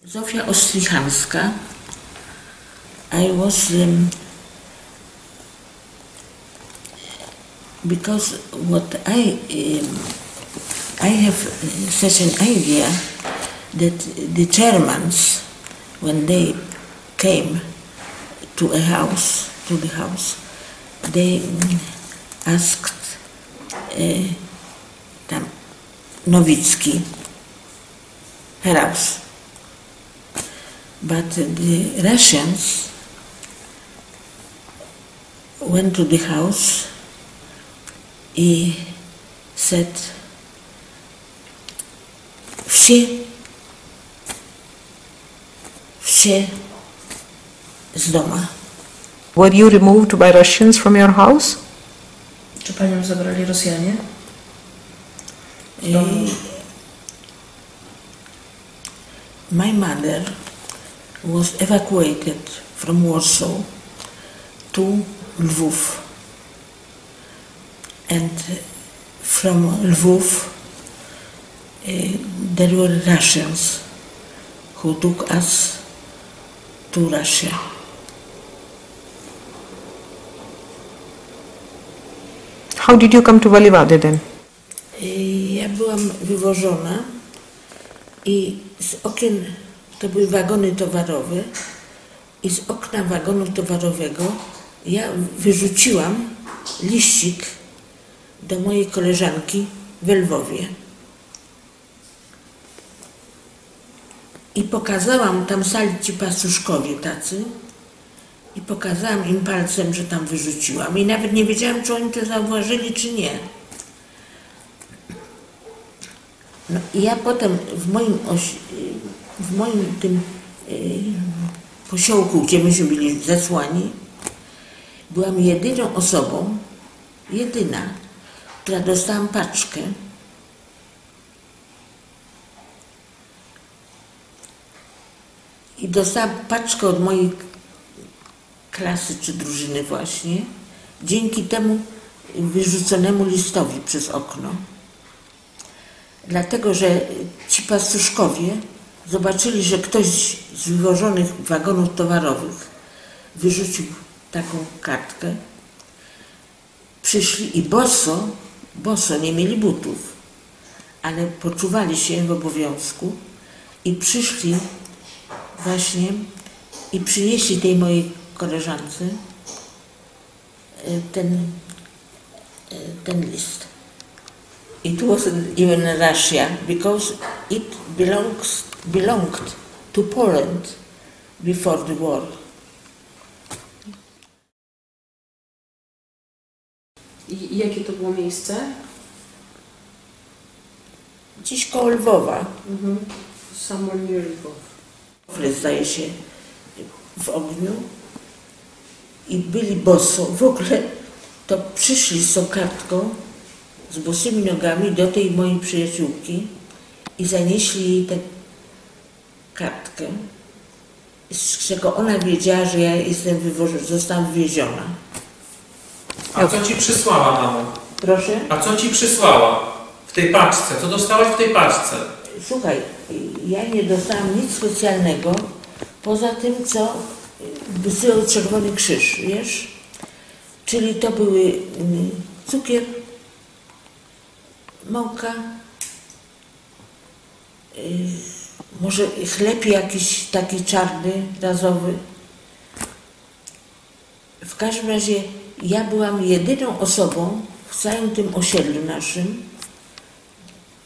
Zofia Ostrihasköa. I was because what I have such an idea that the Germans, when they came to the house, they asked Nowicki her house. But the Russians went to the house. He said, "Все z doma." Were you removed by Russians from your house? Czy panią zabrali Rosjanie? My mother was evacuated from Warsaw to Lwów, and from Lwów there were Russians who took us to Russia. How did you come to Valivade then? Ja byłam wywożona i z okien, to były wagony towarowe, i z okna wagonu towarowego ja wyrzuciłam liścik do mojej koleżanki w Lwowie. I pokazałam, tam stali ci pastuszkowie tacy, i pokazałam im palcem, że tam wyrzuciłam. I nawet nie wiedziałam, czy oni to zauważyli, czy nie. No i ja potem w moim tym posiołku, gdzie myśmy byli zesłani, byłam jedyną osobą, która dostałam paczkę. I dostałam paczkę od mojej klasy czy drużyny właśnie, dzięki temu wyrzuconemu listowi przez okno. Dlatego, że ci pastuszkowie zobaczyli, że ktoś z wywożonych wagonów towarowych wyrzucił taką kartkę. Przyszli i boso, nie mieli butów, ale poczuwali się w obowiązku i przyszli właśnie i przynieśli tej mojej koleżance ten list. It wasn't even Russia because it belonged to Poland before the war. I jakie to było miejsce? Gdzieś koło Lwowa. Somewhere near Lwów. Zdaje się w ogniu i byli boso. W ogóle to przyszli z tą kartką, z bosymi nogami do tej mojej przyjaciółki i zanieśli jej tę kartkę, z czego ona wiedziała, że ja zostałam wywieziona. A co ci przysłała, mamo? Proszę? A co ci przysłała w tej paczce? Co dostałaś w tej paczce? Słuchaj, ja nie dostałam nic specjalnego, poza tym, co wysyłał Czerwony Krzyż, wiesz? Czyli to były cukier, mąka, może chleb jakiś taki czarny, razowy. W każdym razie ja byłam jedyną osobą w całym tym osiedlu naszym,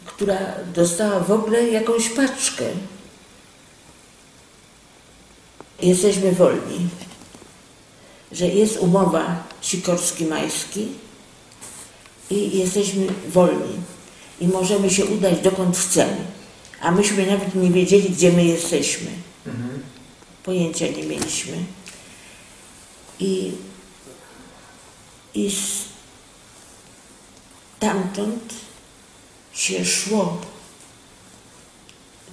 która dostała w ogóle jakąś paczkę. Jesteśmy wolni, że jest umowa Sikorski-Majski i jesteśmy wolni i możemy się udać dokąd chcemy, a myśmy nawet nie wiedzieli, gdzie my jesteśmy. Pojęcia nie mieliśmy. I stamtąd się szło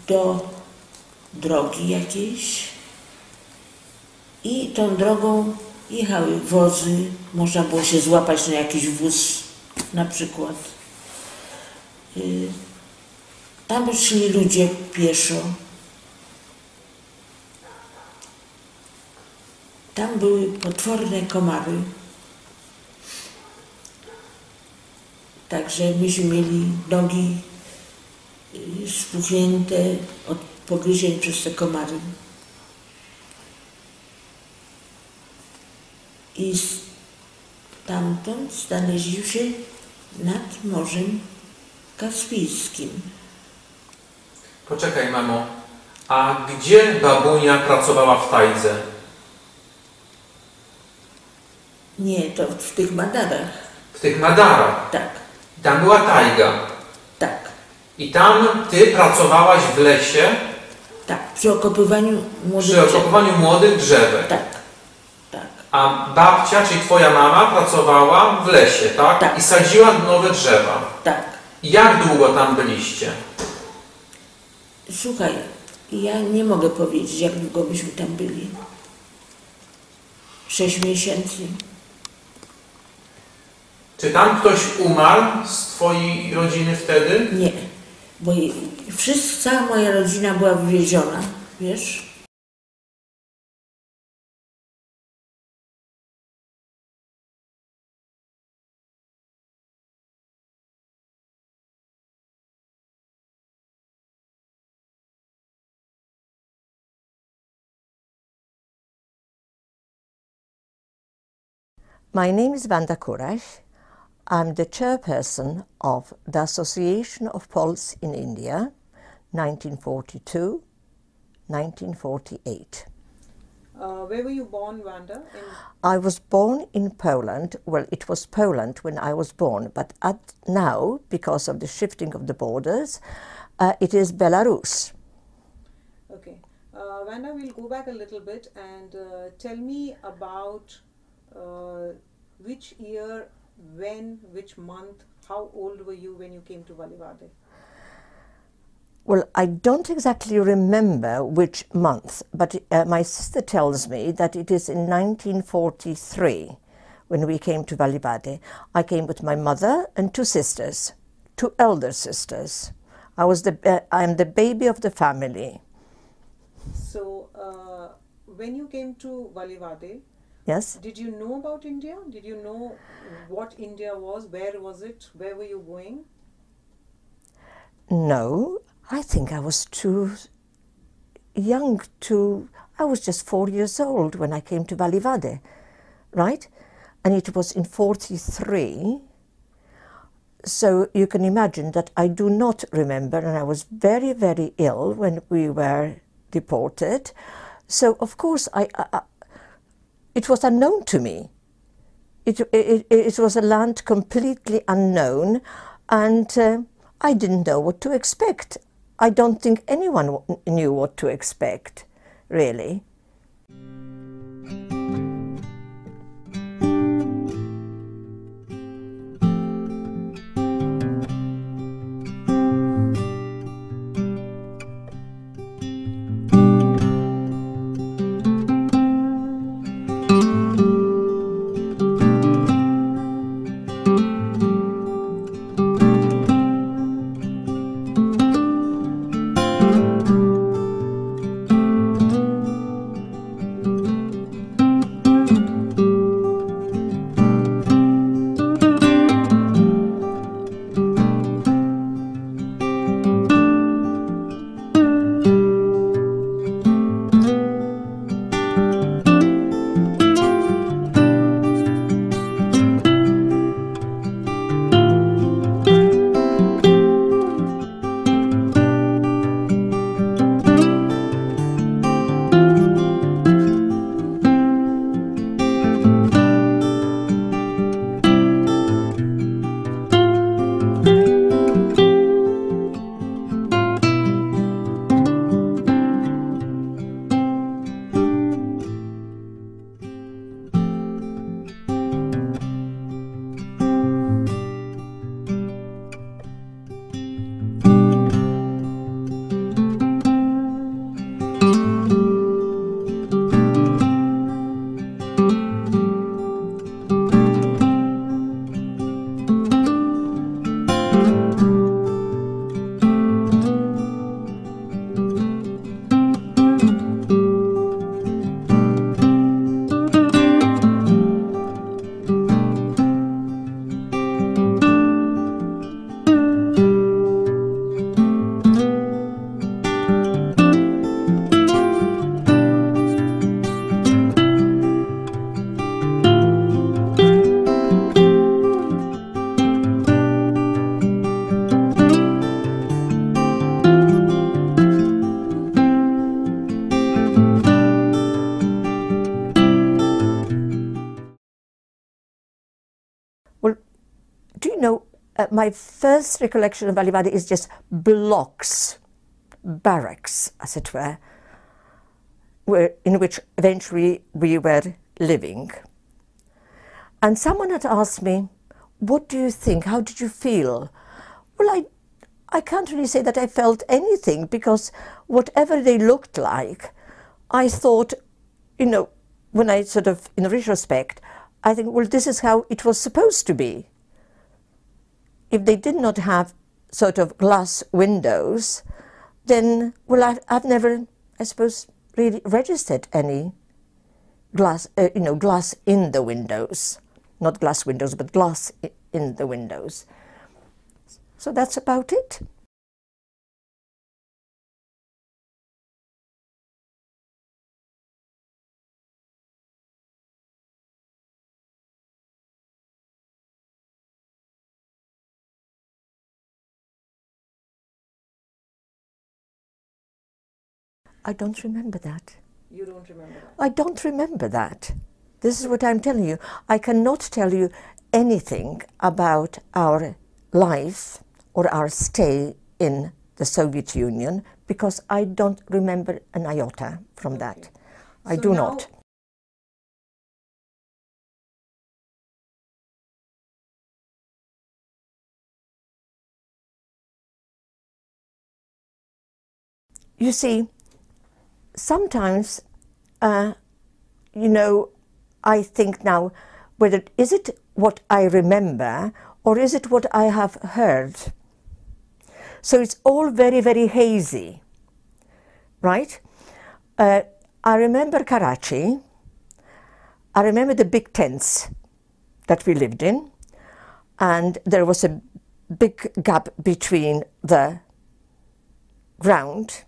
do drogi jakiejś i tą drogą jechały wozy, można było się złapać na jakiś wóz na przykład. Tam szli ludzie pieszo Tam były potworne komary. Także myśmy mieli nogi spuchnięte od pogryzień przez te komary. I stamtąd znaleźliśmy się nad Morzem Kaspijskim. Poczekaj, mamo. A gdzie babunia pracowała w tajdze? Nie, to w tych Madarach. W tych Madarach? Tak, Tam była tajga. tak, I tam ty pracowałaś w lesie tak. Przy okopywaniu młodych przy okopywaniu młodych drzewek. Tak, tak, A babcia, czyli twoja mama, pracowała w lesie, tak? Tak. I sadziła nowe drzewa. tak. I jak długo tam byliście? Słuchaj, ja nie mogę powiedzieć, jak długo byśmy tam byli. 6 miesięcy. Czy tam ktoś umarł z twojej rodziny wtedy? Nie, bo cała moja rodzina była wywieziona, wiesz? My name is Wanda Kuraś. I'm the chairperson of the Association of Poles in India, 1942-1948. Where were you born, Wanda? I was born in Poland. Well, it was Poland when I was born, but now, because of the shifting of the borders, it is Belarus. Okay. Wanda, we'll go back a little bit and tell me about which year, when, which month, how old were you when you came to Valivade? Well, I don't exactly remember which month, but my sister tells me that it is in 1943 when we came to Valivade. I came with my mother and 2 sisters, 2 elder sisters. I am the baby of the family. So, when you came to Valivade, Yes? did you know about India? Did you know what India was? Where was it? Where were you going? No, I think I was too young I was just 4 years old when I came to Valivade, right? And it was in 43. So you can imagine that I do not remember, and I was very, very ill when we were deported. So of course it was unknown to me. It was a land completely unknown, and I didn't know what to expect. I don't think anyone knew what to expect, really. do you know, my first recollection of Valivade is just blocks, barracks, as it were, in which eventually we were living. And someone had asked me, what do you think? How did you feel? Well, I can't really say that I felt anything, because whatever they looked like, I thought, you know, when I sort of, in retrospect, I think, well, this is how it was supposed to be. If they did not have sort of glass windows, then, well, I've never, I suppose, really registered any glass, you know, glass in the windows. Not glass windows, but glass in the windows. So that's about it. I don't remember that. You don't remember that? I don't remember that. This is what I'm telling you. I cannot tell you anything about our life or our stay in the Soviet Union, because I don't remember an iota from that. I do not. You see, sometimes, you know, I think now, whether is it what I remember or is it what I have heard? So it's all very, very hazy, right? I remember Karachi. I remember the big tents that we lived in, and there was a big gap between the ground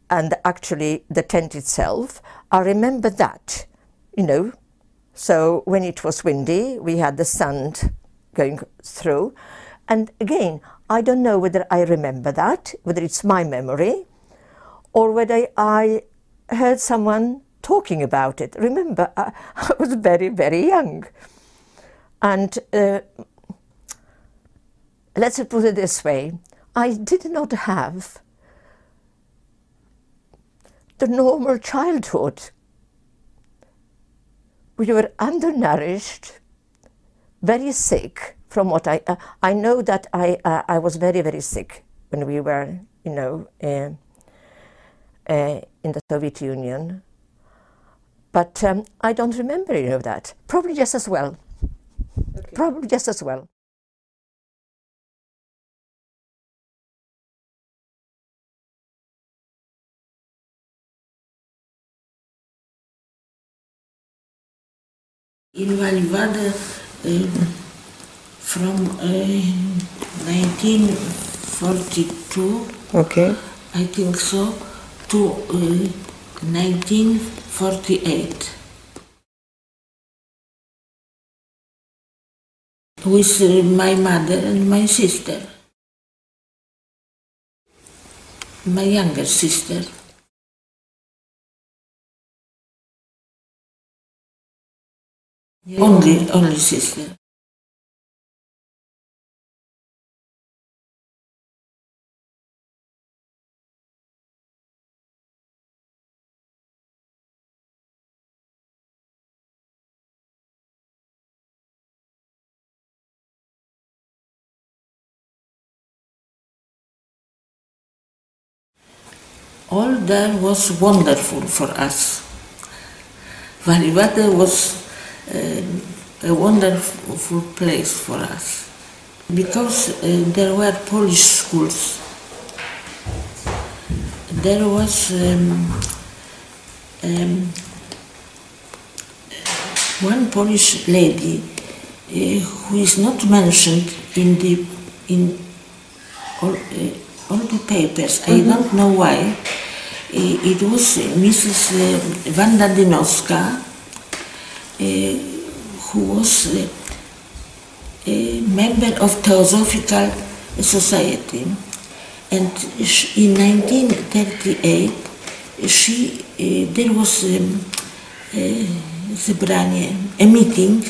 and actually the tent itself. I remember that, you know. So when it was windy, we had the sand going through. And again, I don't know whether I remember that, whether it's my memory, or whether I heard someone talking about it. Remember, I was very, very young. And let's put it this way, I did not have the normal childhood. We were undernourished, very sick. From what I know that I was very, very sick when we were, you know, in the Soviet Union. But I don't remember any of that. Probably just as well. Okay. Probably just as well. In Valivade, from 1942, okay, I think so, to 1948. With my mother and my sister, my younger sister. Only sister. All that was wonderful for us. Valivade was a wonderful place for us, because there were Polish schools. There was one Polish lady who is not mentioned in all the papers. I don't know why. It was Mrs. Wanda who was a member of Theosophical Society, and in 1938 there was a meeting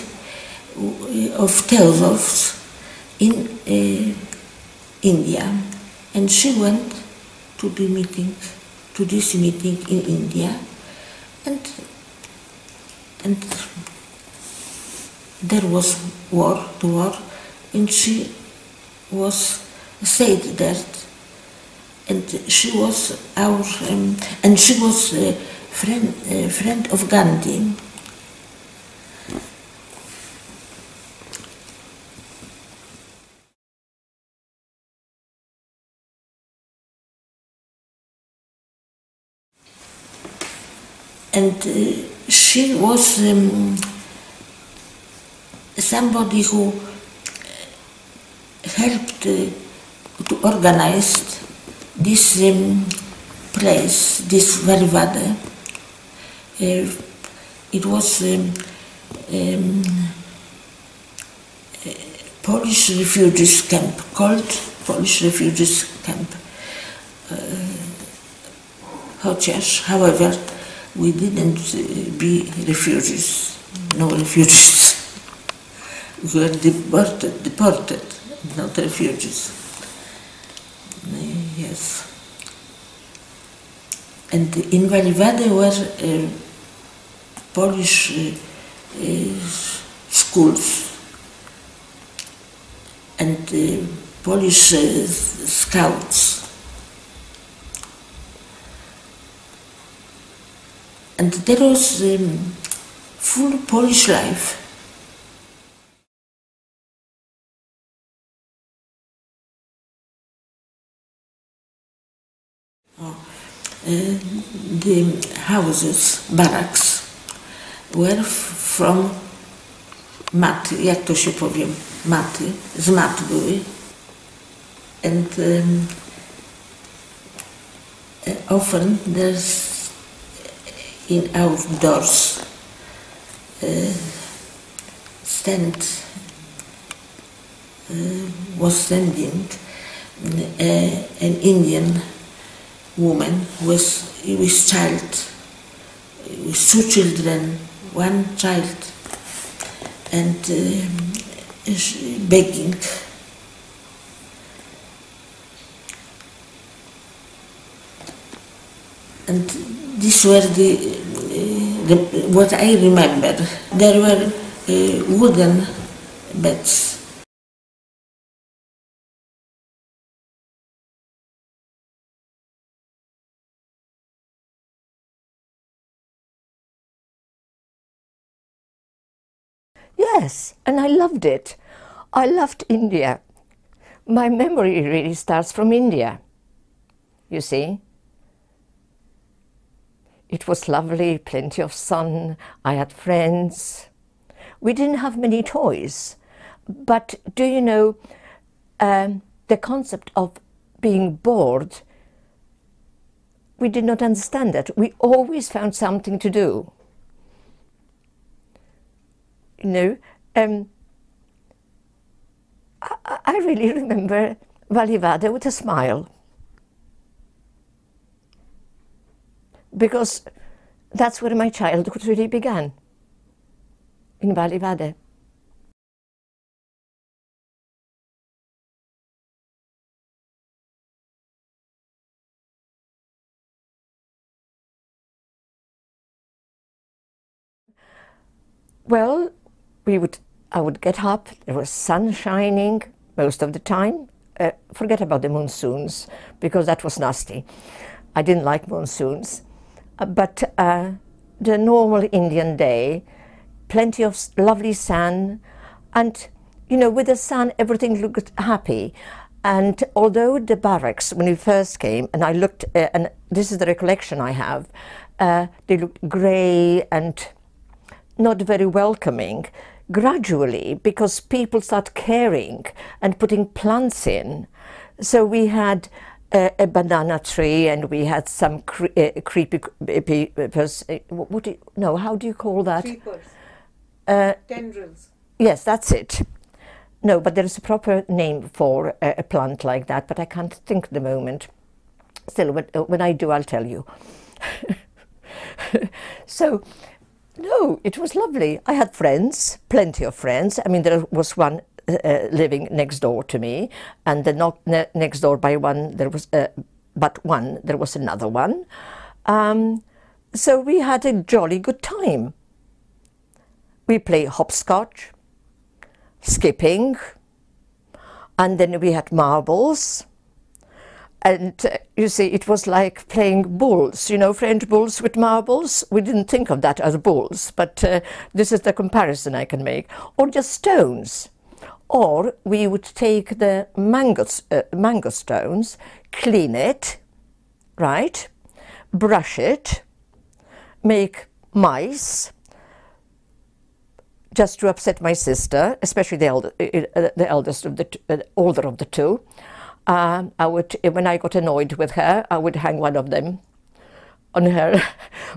of Theosophs in India, and she went to the meeting, to this meeting in India, and there was the war, and she was stayed there, and she was and she was a friend of Gandhi. And she was somebody who helped to organize this place, this Valivade. It was Polish refugees camp, called Polish refugees camp. However, we didn't be refugees, no refugees. We were deported, not refugees. Yes. And in Valivade were Polish schools and Polish scouts. And there was full Polish life. The houses, barracks, were from maty, jak to się powie, maty, z mat były. And often there's in outdoors was standing an Indian woman with child, with two children, one child, and begging. And these were what I remember. There were wooden beds. Yes, and I loved it. I loved India. My memory really starts from India, you see. It was lovely, plenty of sun, I had friends. We didn't have many toys, but do you know, the concept of being bored, we did not understand that. We always found something to do. You know, I really remember Valivade with a smile. Because that's where my childhood really began, in Valivade. Well, I would get up, there was sun shining most of the time. Forget about the monsoons, because that was nasty. I didn't like monsoons. But the normal Indian day, plenty of lovely sun, and you know, with the sun everything looked happy. And although the barracks, when we first came, and I looked, and this is the recollection I have, they looked grey and not very welcoming. Gradually, because people start caring and putting plants in, so we had a banana tree, and we had some creepy peepers. How do you call that? Creepers. Tendrils. Yes, that's it. No, but there is a proper name for a plant like that, but I can't think at the moment. Still, when I do, I'll tell you. So, no, it was lovely. I had friends, plenty of friends. I mean, there was one living next door to me, and next door by one there was there was another one. So we had a jolly good time. We play hopscotch, skipping, and then we had marbles. And you see, it was like playing bulls, you know, French bulls with marbles. We didn't think of that as bulls, but this is the comparison I can make. Or just stones. Or we would take the mango stones, clean it, right, brush it, make mice, just to upset my sister, especially the eldest of the older of the two. I would, when I got annoyed with her, I would hang one of them on her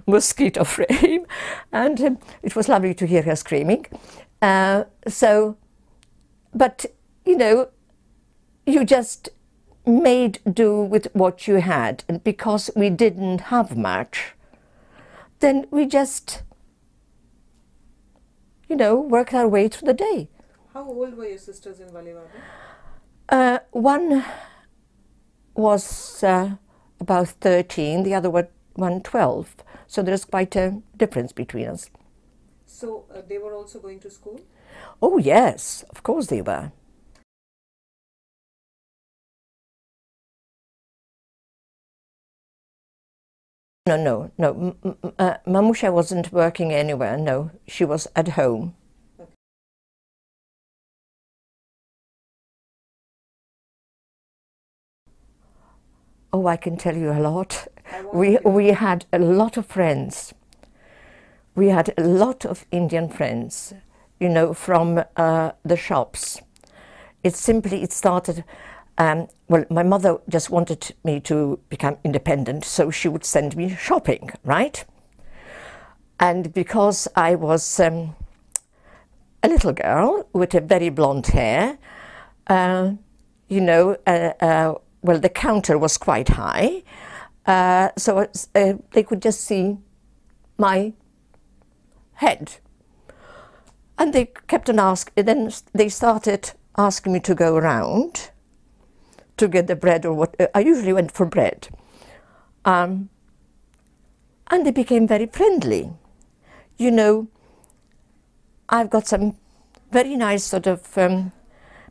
mosquito frame, and it was lovely to hear her screaming. But you know, you just made do with what you had, and because we didn't have much, then we just, you know, worked our way through the day. How old were your sisters in Valivade? One was about 13, the other one 12. So there's quite a difference between us. So they were also going to school? Oh yes, of course they were. No. Mamusia wasn't working anywhere, no. She was at home. Oh, I can tell you a lot. We had a lot of friends. We had a lot of Indian friends, you know, from the shops. It started, well, my mother just wanted me to become independent, so she would send me shopping, right? And because I was a little girl with a very blonde hair, you know, well, the counter was quite high, so they could just see my head. And they kept on asking, then they started asking me to go around to get the bread or what. I usually went for bread. And they became very friendly. You know, I've got some very nice sort of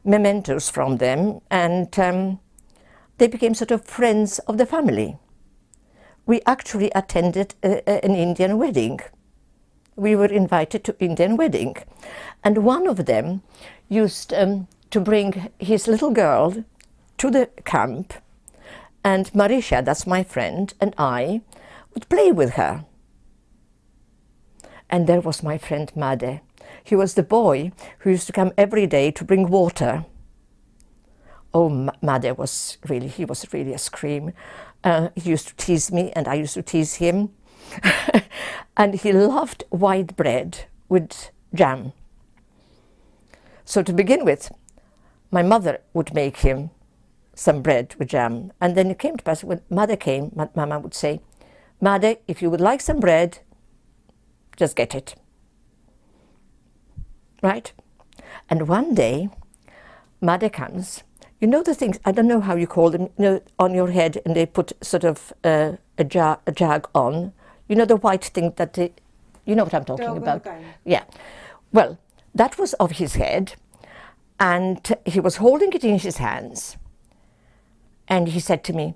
mementos from them, and they became sort of friends of the family. We actually attended an Indian wedding. We were invited to Indian wedding. And one of them used to bring his little girl to the camp, and Marisha, that's my friend, and I would play with her. And there was my friend Made. He was the boy who used to come every day to bring water. Oh, Made was really, he was really a scream. He used to tease me and I used to tease him. And he loved white bread with jam. So to begin with, my mother would make him some bread with jam. And then it came to pass, when Mother came, Mama would say, Made, if you would like some bread, just get it. Right? And one day, Made comes. You know the things, I don't know how you call them, you know, on your head, and they put sort of a jag on. You know the white thing that they, you know what I'm talking about? Kind. Yeah. Well, that was of his head, and he was holding it in his hands. And he said to me,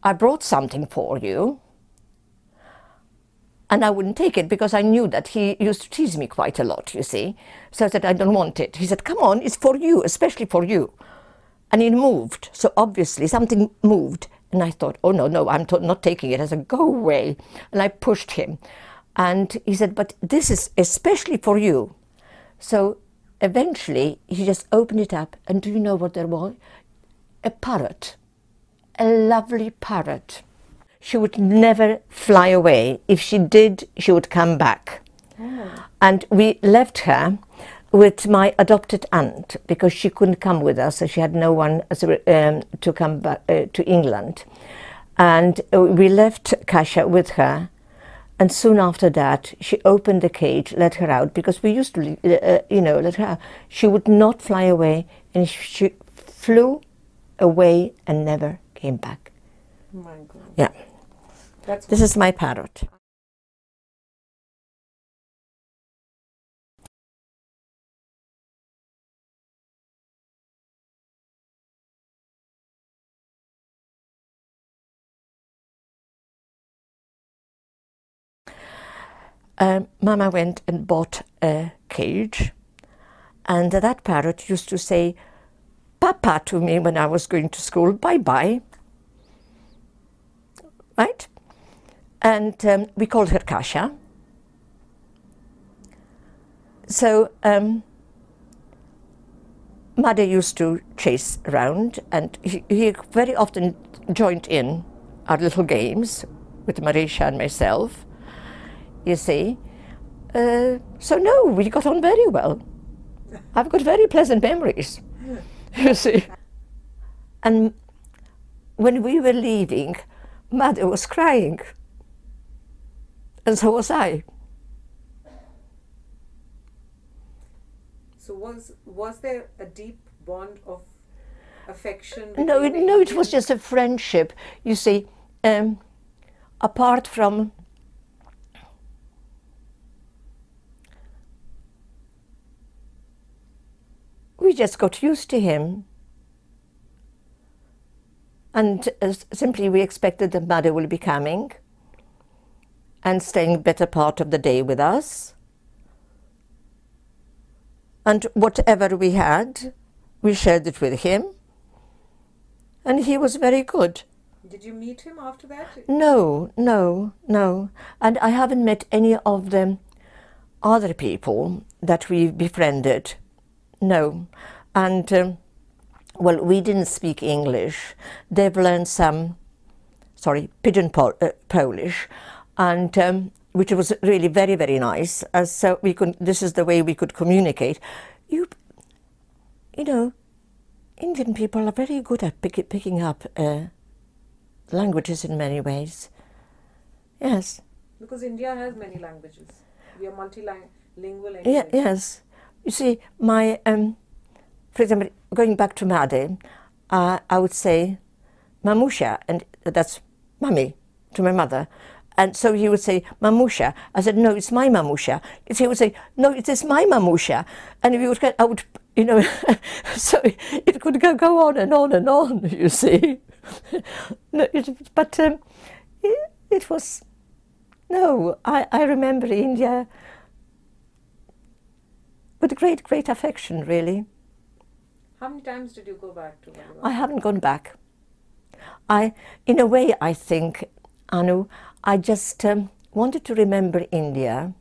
I brought something for you. And I wouldn't take it because I knew that he used to tease me quite a lot, you see. So I said, I don't want it. He said, come on, it's for you, especially for you. And it moved. So obviously something moved. And I thought, oh, no, I'm not taking it. I said, go away. And I pushed him. And he said, but this is especially for you. So eventually he just opened it up. And do you know what there was? A parrot. A lovely parrot. She would never fly away. If she did, she would come back. Oh. And we left her with my adopted aunt because she couldn't come with us, so she had no one to come back to England. And we left Kasia with her And soon after that, she opened the cage, let her out, because we used to, let her out. She would not fly away, and she flew away and never came back. Oh my God. Yeah. This is my parrot. Mama went and bought a cage, and that parrot used to say Papa to me when I was going to school, bye-bye, right? And we called her Kasia. So Mother used to chase around, and he very often joined in our little games with Marisha and myself. You see, so no, we got on very well. I've got very pleasant memories, you see. And when we were leaving, Mother was crying, and so was I. So was there a deep bond of affection? No, it was just a friendship. You see, apart from we just got used to him, and simply we expected that Mother will be coming and staying better part of the day with us, and whatever we had, we shared it with him, and he was very good. Did you meet him after that? No, and I haven't met any of the other people that we befriended. No, and well, we didn't speak English. They've learned some, pidgin Polish, and which was really very, very nice. So we could. This is the way we could communicate. You know, Indian people are very good at picking up languages in many ways. Yes. Because India has many languages. We are multilingual anyway. Yes. You see, my, for example, going back to Mother, I would say Mamusha, and that's Mummy to my mother. And so he would say Mamusha. I said, no, it's my Mamusha. He would say, no, it is my Mamusha. And I would, so it could go on and on and on, you see. No, but it was, no, I remember India with great affection, really. How many times did you go back to Valivade? I haven't gone back. In a way, I think, Anu, I just wanted to remember India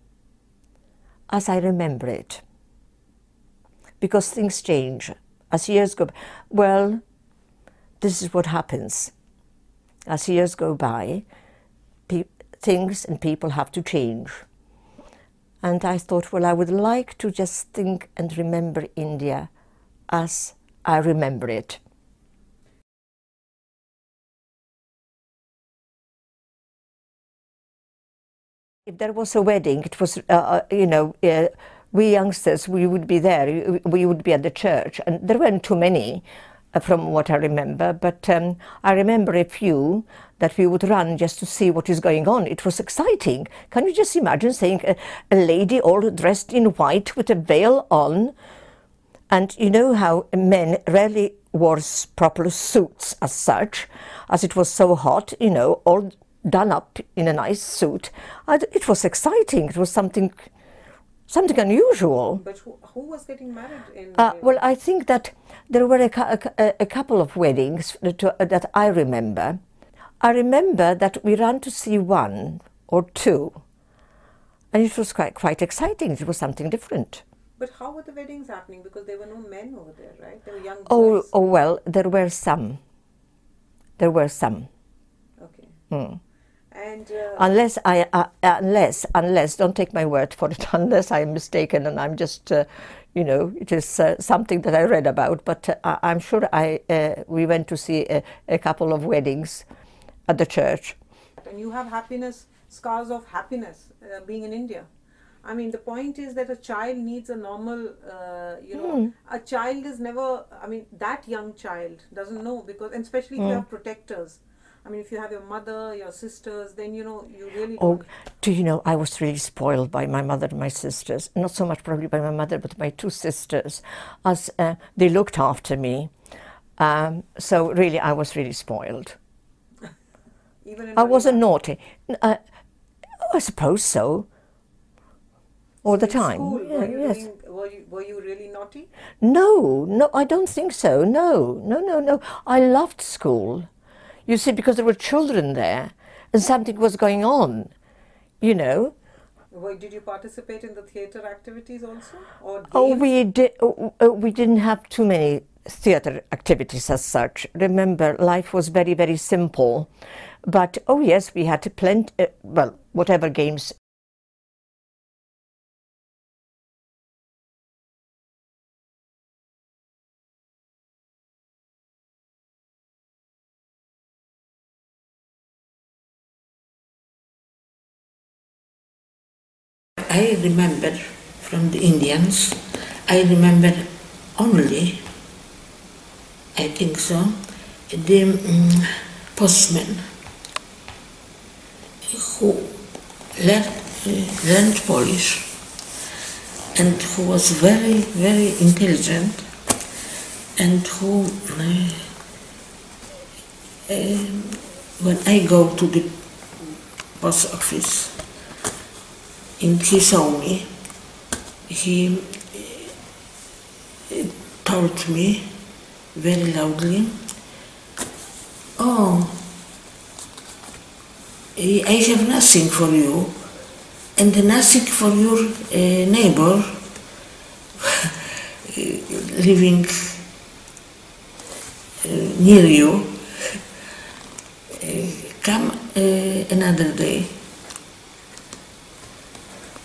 as I remember it. Because things change. As years go by, well, this is what happens. As years go by, things and people have to change. And I thought, well, I would like to just think and remember India as I remember it. If there was a wedding, it was, we youngsters, we would be there, we would be at the church, and there weren't too many from what I remember, but I remember a few that we would run just to see what is going on. It was exciting. Can you just imagine seeing a lady all dressed in white with a veil on? And you know how men rarely wore proper suits as such, as it was so hot, all done up in a nice suit. It was exciting. It was something unusual. But who was getting married in? Well, I think that there were a couple of weddings that I remember. I remember that we ran to see one or two, and it was quite exciting. It was something different. But how were the weddings happening? Because there were no men over there, right? There were young boys. Oh well, there were some. Okay. Mm. And unless, don't take my word for it, unless I'm mistaken and I'm just, it is something that I read about, but I'm sure we went to see a couple of weddings at the church. And you have happiness scars of happiness being in India. I mean, the point is that a child needs a normal, a child is never, I mean, that young child doesn't know, because, and especially if you have protectors. I mean, if you have your mother, your sisters, then, you know, you really don't. Do you know, I was really spoiled by my mother and my sisters. Not so much probably by my mother, but my two sisters, as they looked after me. So really, I was really spoiled. Even in I wasn't naughty. I suppose so. All the time. School, Yeah, yes. Were you really naughty? No, I don't think so. No. I loved school. You see, because there were children there and something was going on, you know. Did you participate in the theatre activities also? Or Oh, games? we didn't have too many theatre activities as such. Remember, life was very, very simple. But, oh yes, we had plenty, well, whatever games. I remember from the Indians, I remember only, I think so, the postman who learned Polish and who was very, very intelligent, and who, when I go to the post office, and he saw me, he told me very loudly, "Oh, I have nothing for you, and nothing for your neighbor living near you. Come another day."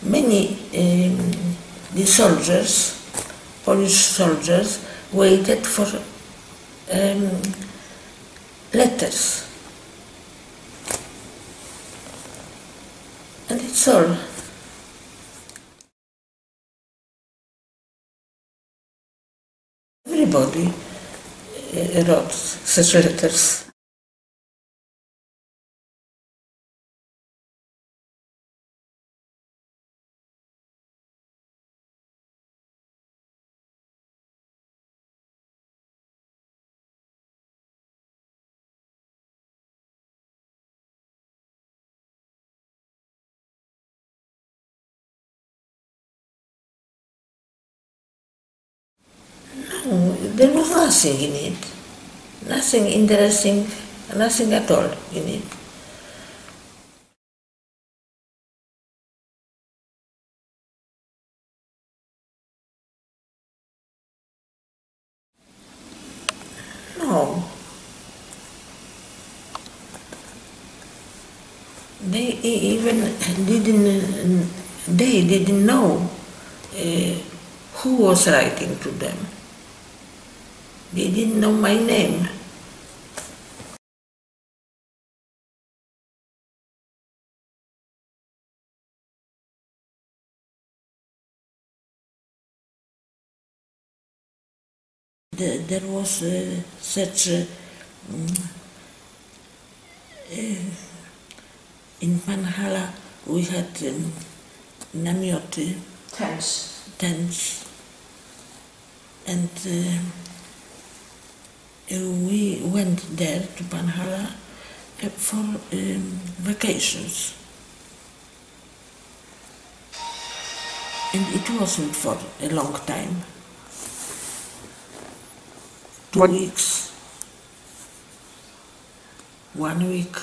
Many the soldiers, Polish soldiers, waited for letters. And it's all. Everybody wrote such letters. There was nothing in it, nothing interesting, nothing at all in it. No. They didn't know who was writing to them. They didn't know my name. There was such in Panhala we had namioty, tents, and we went there to Panhala for vacations. And it wasn't for a long time. 2 weeks, 1 week.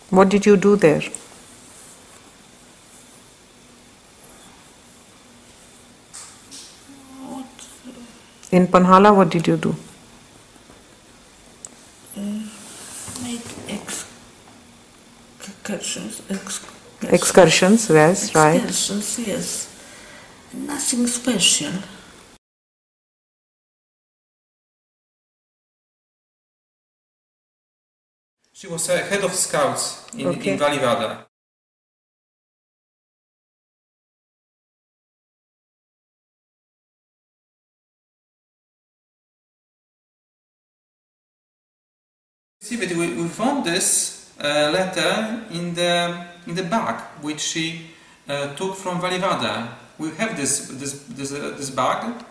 What did you do there? In Panhala, what did you do? Made excursions. Excursions, yes, right. Excursions, yes. Nothing special. She was a head of scouts in Valivade. See that we found this letter in the bag which she took from Valivade. We have this bag,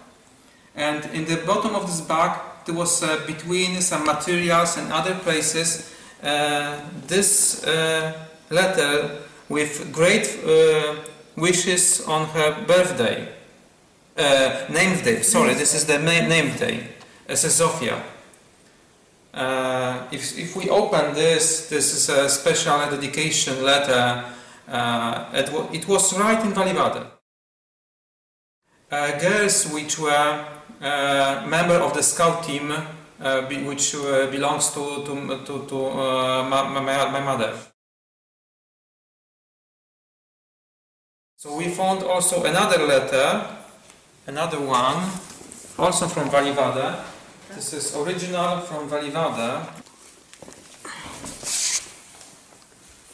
and in the bottom of this bag there was between some materials and other places this letter with great wishes on her birthday, name day. Sorry, this is the name day. As a Zofia. If we open this is a special dedication letter. It was right in Valivade. Girls which were member of the scout team, which belongs to my mother. So we found also another letter, another one, also from Valivade. This is original from Valivade.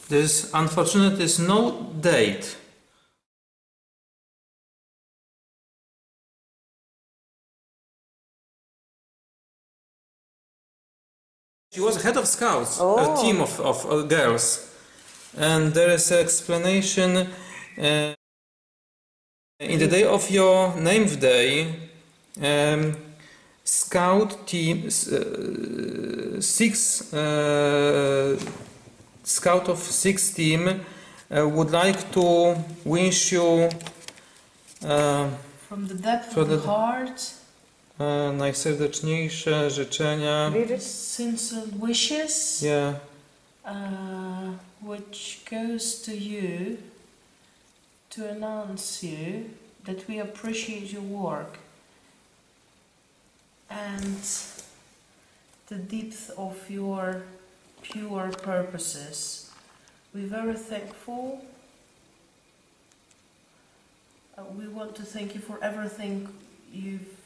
There's unfortunately no date. She was head of scouts, a team of girls, and there is an explanation in the day of your name day. Scout team, scout of 6 team would like to wish you from the depth of the heart najserdeczniejsze życzenia. Sincere wishes. Yeah. Which goes to you to announce you that we appreciate your work and the depth of your pure purposes. We're very thankful. We want to thank you for everything you've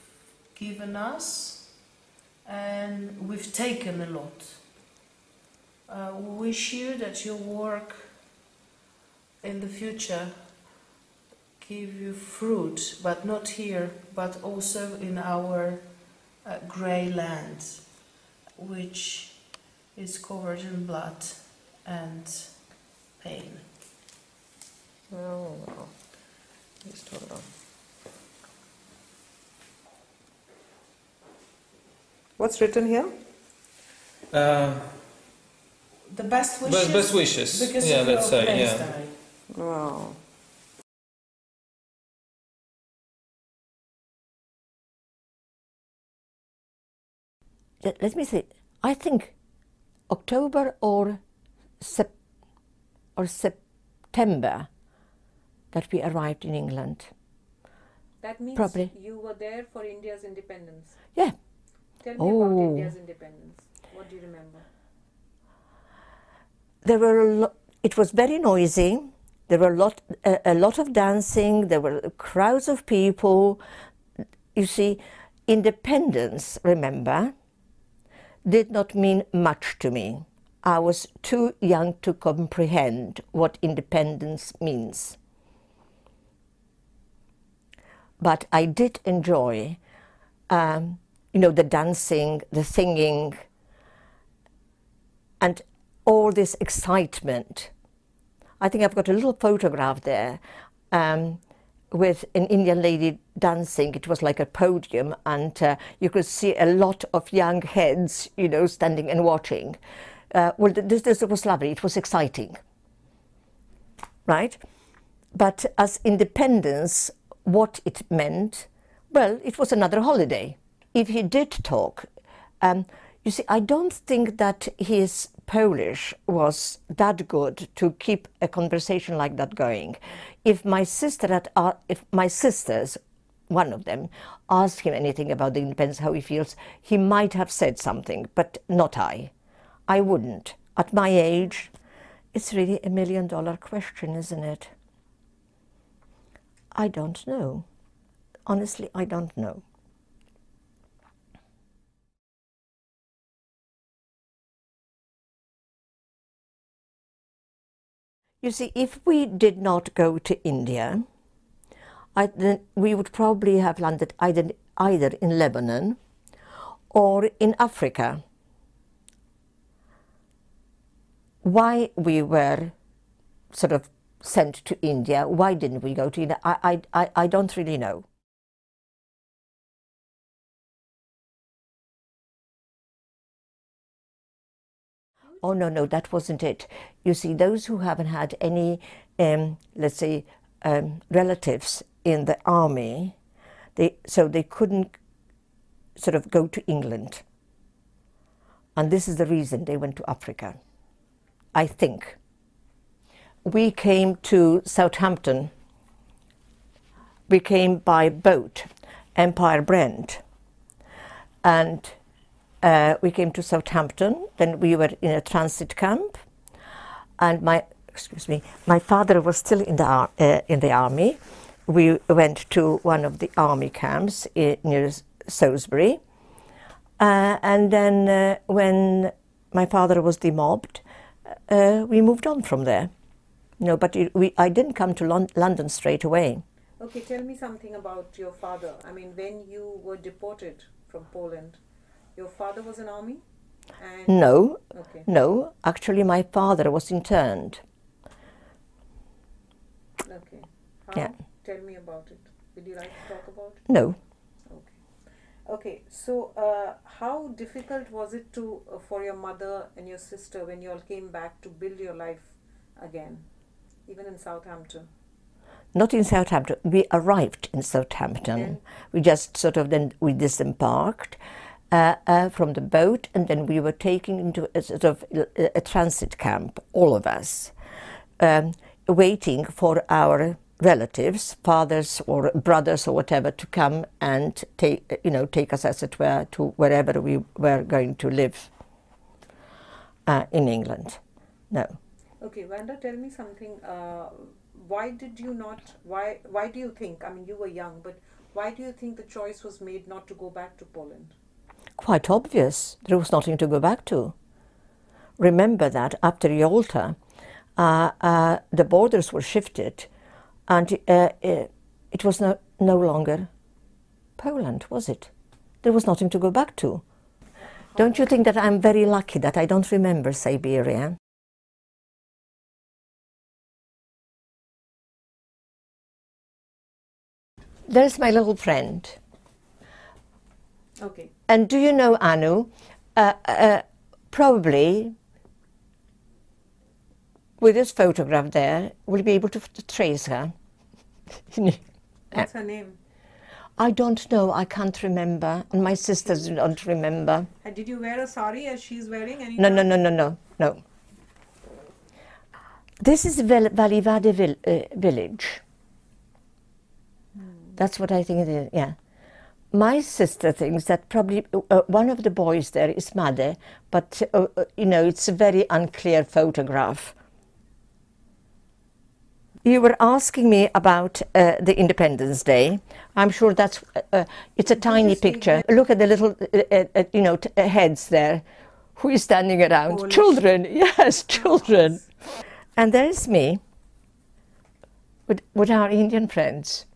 given us, and we've taken a lot. We wish you that your work in the future give you fruit, but not here, but also in our grey land, which is covered in blood and pain. Oh, let's talk about. What's written here? The best wishes. Best wishes. Because yeah, of let's your say. place Yeah. day. Wow. Let me say, I think October or September that we arrived in England. That means Probably. you were there for India's independence. Yeah. Tell me about India's independence. What do you remember? There were it was very noisy. There were a lot of dancing. There were crowds of people. You see, independence, remember, did not mean much to me. I was too young to comprehend what independence means. But I did enjoy, the dancing, the singing, and all this excitement. I think I've got a little photograph there with an Indian lady dancing. It was like a podium, and you could see a lot of young heads, standing and watching. Well, this was lovely. It was exciting, right? But as independence, what it meant, well, it was another holiday. If he did talk, you see, I don't think that his Polish was that good to keep a conversation like that going. If my sisters, one of them, asked him anything about the independence, how he feels, he might have said something, but not I. I wouldn't. At my age, it's really $1 million question, isn't it? I don't know. Honestly, I don't know. You see, if we did not go to India, then we would probably have landed either in Lebanon or in Africa. Why we were sort of sent to India, why didn't we go to India, I don't really know. Oh, no, that wasn't it. You see, those who haven't had any, let's say, relatives in the army, so they couldn't sort of go to England. And this is the reason they went to Africa, I think. We came to Southampton. We came by boat, Empire Brent. And we came to Southampton, then we were in a transit camp, and my father was still in the army. We went to one of the army camps near Salisbury, and then when my father was demobbed, we moved on from there. No, but I didn't come to London straight away. Okay, tell me something about your father. I mean, when you were deported from Poland, your father was in army? And no, okay. No. Actually, my father was interned. Okay. How? Yeah. Tell me about it. Would you like to talk about it? No. Okay. Okay. So, how difficult was it for your mother and your sister when you all came back to build your life again, even in Southampton? Not in Southampton. We arrived in Southampton. Okay. We just sort of we disembarked from the boat, and then we were taken into a sort of a transit camp, all of us, waiting for our relatives, fathers or brothers or whatever, to come and take us, as it were, to wherever we were going to live in England. No. Okay, Wanda, tell me something. Why did you not? Why do you think? I mean, you were young, but why do you think the choice was made not to go back to Poland? Quite obvious. There was nothing to go back to. Remember that after Yalta, the borders were shifted, and it was no longer Poland, was it? There was nothing to go back to. Don't you think that I'm very lucky that I don't remember Siberia? There's my little friend. Okay. And do you know, Anu, probably with this photograph there, we'll be able to trace her. What's her name? I don't know, I can't remember, and my sisters don't remember. And did you wear a sari as she's wearing? No. This is Valivade village. That's what I think it is, yeah. My sister thinks that probably one of the boys there is Made, but it's a very unclear photograph. You were asking me about the Independence Day. I'm sure that's it's a tiny picture. Look at the little heads there. Who is standing around? Polish. Children, yes, children. And there's me with our Indian friends.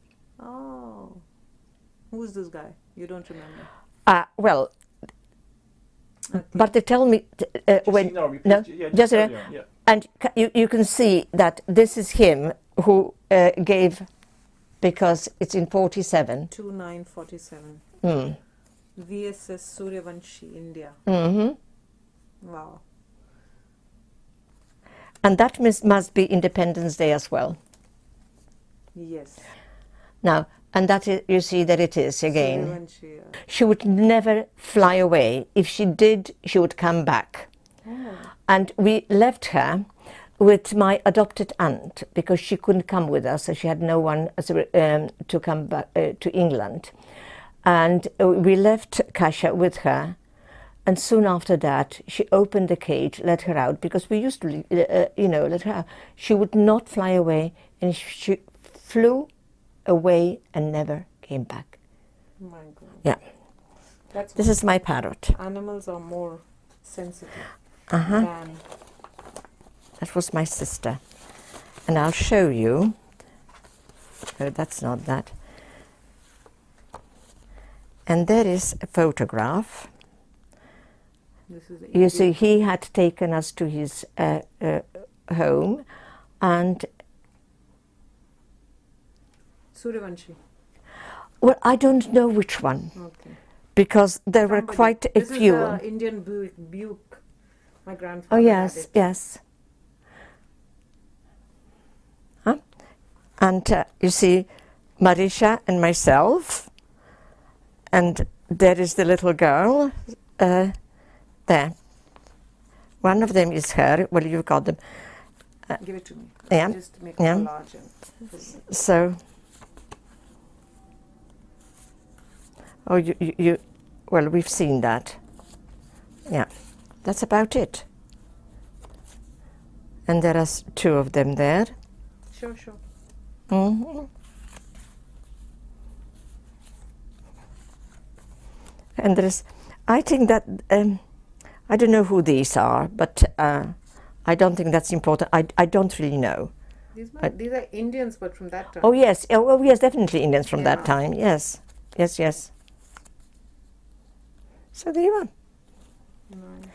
Oh, who's this guy? You don't remember? Well, Okay. but they tell me when and you can see that this is him who gave, because it's in 47. 2947. VSS Suryavanshi, India. Mm-hmm. Wow. And that must be Independence Day as well. Yes. Now, and that is, you see that it is again. Suryavanshi, yeah. She would never fly away. If she did, she would come back. Oh. And we left her with my adopted aunt because she couldn't come with us, so she had no one to come back to England. And we left Kasia with her, and soon after that she opened the cage, let her out, because we used to let her out. She would not fly away, and she flew away and never came back. My God. Yeah. This is my parrot. Animals are more sensitive Uh-huh. than... That was my sister. and I'll show you. Oh, that's not that. And there is a photograph. This is You see, he had taken us to his home, and Suryavanshi. well, I don't know which one, Okay. because there were Somebody. quite a This few. is Indian Buke. My grandfather. Oh yes, had it. yes. Huh? And you see, Marisha and myself, and there is the little girl there. One of them is her. Well, you've got them. Give it to me. Yeah, Just make yeah. it larger. So, oh, you, well, we've seen that. Yeah, that's about it. And there are two of them there. Sure, sure. Mm-hmm. And there's, I think that, I don't know who these are, but I don't think that's important. I don't really know. These are Indians, but from that time. Oh yes, oh yes, definitely Indians from Yeah. that time. Yes, yes, yes. So there you are. Nice.